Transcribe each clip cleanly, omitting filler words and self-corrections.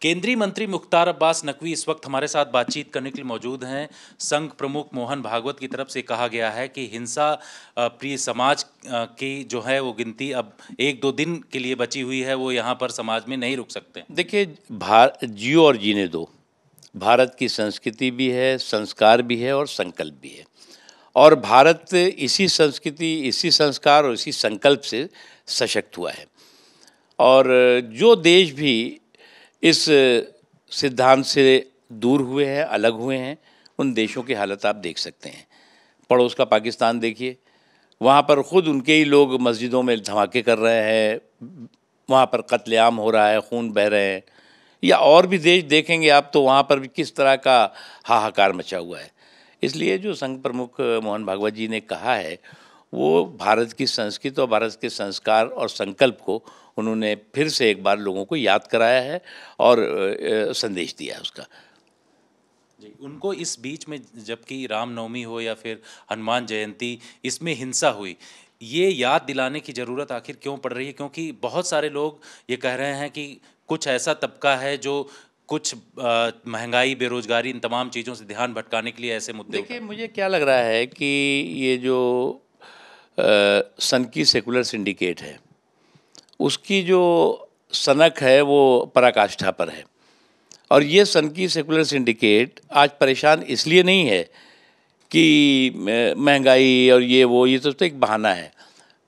केंद्रीय मंत्री मुख्तार अब्बास नकवी इस वक्त हमारे साथ बातचीत करने के लिए मौजूद हैं। संघ प्रमुख मोहन भागवत की तरफ से कहा गया है कि हिंसा प्रिय समाज की जो है वो गिनती अब 1-2 दिन के लिए बची हुई है, वो यहाँ पर समाज में नहीं रुक सकते। देखिए, जियो और जीने दो। भारत की संस्कृति भी है, संस्कार भी है और संकल्प भी है। और भारत इसी संस्कृति, इसी संस्कार और इसी संकल्प से सशक्त हुआ है। और जो देश भी इस सिद्धांत से दूर हुए हैं, अलग हुए हैं, उन देशों की हालत आप देख सकते हैं। पड़ोस का पाकिस्तान देखिए, वहाँ पर ख़ुद उनके ही लोग मस्जिदों में धमाके कर रहे हैं, वहाँ पर कत्लेआम हो रहा है, खून बह रहे हैं। या और भी देश देखेंगे आप तो वहाँ पर भी किस तरह का हाहाकार मचा हुआ है। इसलिए जो संघ प्रमुख मोहन भागवत जी ने कहा है, वो भारत की संस्कृति और भारत के संस्कार और संकल्प को उन्होंने फिर से एक बार लोगों को याद कराया है और संदेश दिया है उसका। जी, उनको इस बीच में जबकि रामनवमी हो या फिर हनुमान जयंती, इसमें हिंसा हुई, ये याद दिलाने की ज़रूरत आखिर क्यों पड़ रही है? क्योंकि बहुत सारे लोग ये कह रहे हैं कि कुछ ऐसा तबका है जो कुछ महंगाई, बेरोजगारी, इन तमाम चीज़ों से ध्यान भटकाने के लिए ऐसे मुद्दे देखिए, मुझे क्या लग रहा है कि ये जो सन की सेकुलर सिंडिकेट है, उसकी जो सनक है वो पराकाष्ठा पर है। और ये सन की सेकुलर सिंडिकेट आज परेशान इसलिए नहीं है कि महंगाई और ये तो एक बहाना है।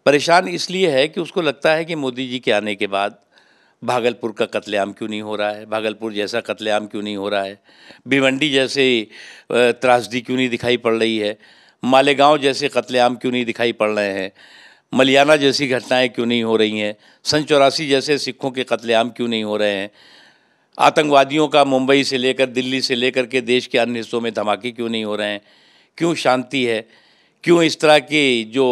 परेशान इसलिए है कि उसको लगता है कि मोदी जी के आने के बाद भागलपुर का कत्लेआम क्यों नहीं हो रहा है, भागलपुर जैसा कत्लेआम क्यों नहीं हो रहा है, भिवंडी जैसे त्रासदी क्यों नहीं दिखाई पड़ रही है, मालेगांव जैसे कत्लेआम क्यों नहीं दिखाई पड़ रहे हैं, मलियाना जैसी घटनाएं क्यों नहीं हो रही हैं, सन 84 जैसे सिखों के कत्लेआम क्यों नहीं हो रहे हैं, आतंकवादियों का मुंबई से लेकर दिल्ली से लेकर के देश के अन्य हिस्सों में धमाके क्यों नहीं हो रहे हैं, क्यों शांति है, क्यों इस तरह की जो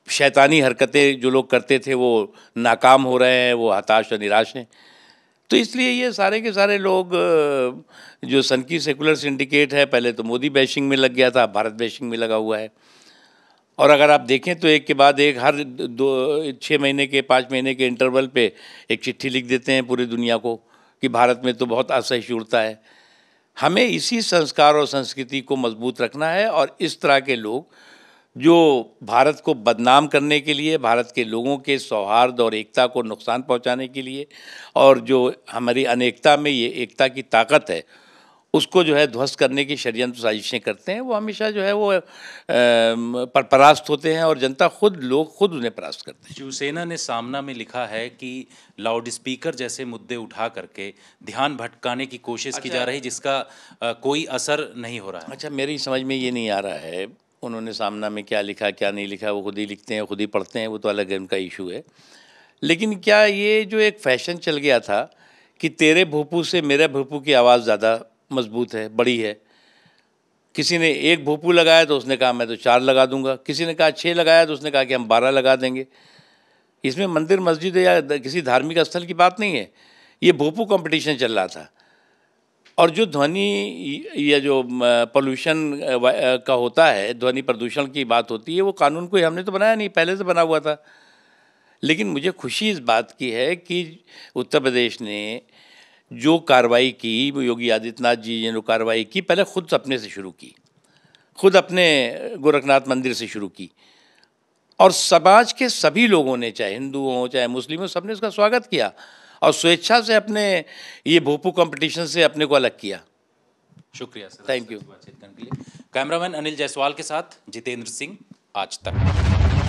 शैतानी हरकतें जो लोग करते थे वो नाकाम हो रहे हैं, वो हताश और निराश हैं। तो इसलिए ये सारे के सारे लोग जो सन की सेकुलर सिंडिकेट है, पहले तो मोदी बैशिंग में लग गया था, भारत बैशिंग में लगा हुआ है। और अगर आप देखें तो एक के बाद एक हर 6 महीने के 5 महीने के इंटरवल पे एक चिट्ठी लिख देते हैं पूरी दुनिया को कि भारत में तो बहुत असहिष्णुता है। हमें इसी संस्कार और संस्कृति को मजबूत रखना है और इस तरह के लोग जो भारत को बदनाम करने के लिए, भारत के लोगों के सौहार्द और एकता को नुकसान पहुंचाने के लिए और जो हमारी अनेकता में ये एकता की ताकत है उसको जो है ध्वस्त करने की षड्यंत्र साजिशें करते हैं, वो हमेशा जो है वो परास्त होते हैं और जनता लोग खुद उन्हें परास्त करते हैं। शिवसेना ने सामना में लिखा है कि लाउड स्पीकर जैसे मुद्दे उठा करके ध्यान भटकाने की कोशिश की जा रही, जिसका कोई असर नहीं हो रहा है। अच्छा, मेरी समझ में ये नहीं आ रहा है उन्होंने सामना में क्या लिखा क्या नहीं लिखा, वो खुद ही लिखते हैं, खुद ही पढ़ते हैं, वो तो अलग उनका इशू है। लेकिन क्या ये जो एक फैशन चल गया था कि तेरे भूपू से मेरे भूपू की आवाज़ ज़्यादा मजबूत है, बड़ी है। किसी ने 1 भूपू लगाया तो उसने कहा मैं तो 4 लगा दूंगा, किसी ने कहा 6 लगाया तो उसने कहा कि हम 12 लगा देंगे। इसमें मंदिर मस्जिद या किसी धार्मिक स्थल की बात नहीं है, ये भूपू कंपटीशन चल रहा था। और जो ध्वनि या जो पोल्यूशन का होता है, ध्वनि प्रदूषण की बात होती है, वो कानून कोई हमने तो बनाया नहीं, पहले से बना हुआ था। लेकिन मुझे खुशी इस बात की है कि उत्तर प्रदेश ने जो कार्रवाई की, योगी आदित्यनाथ जी ने जो कार्रवाई की, पहले खुद अपने से शुरू की, खुद अपने गोरखनाथ मंदिर से शुरू की और समाज के सभी लोगों ने, चाहे हिंदू हों चाहे मुस्लिम हों, सबने उसका स्वागत किया और स्वेच्छा से अपने ये भोपू कंपटीशन से अपने को अलग किया। शुक्रिया सर, थैंक यू। बातचीत करने के लिए। कैमरामैन अनिल जायसवाल के साथ जितेंद्र सिंह, आज तक।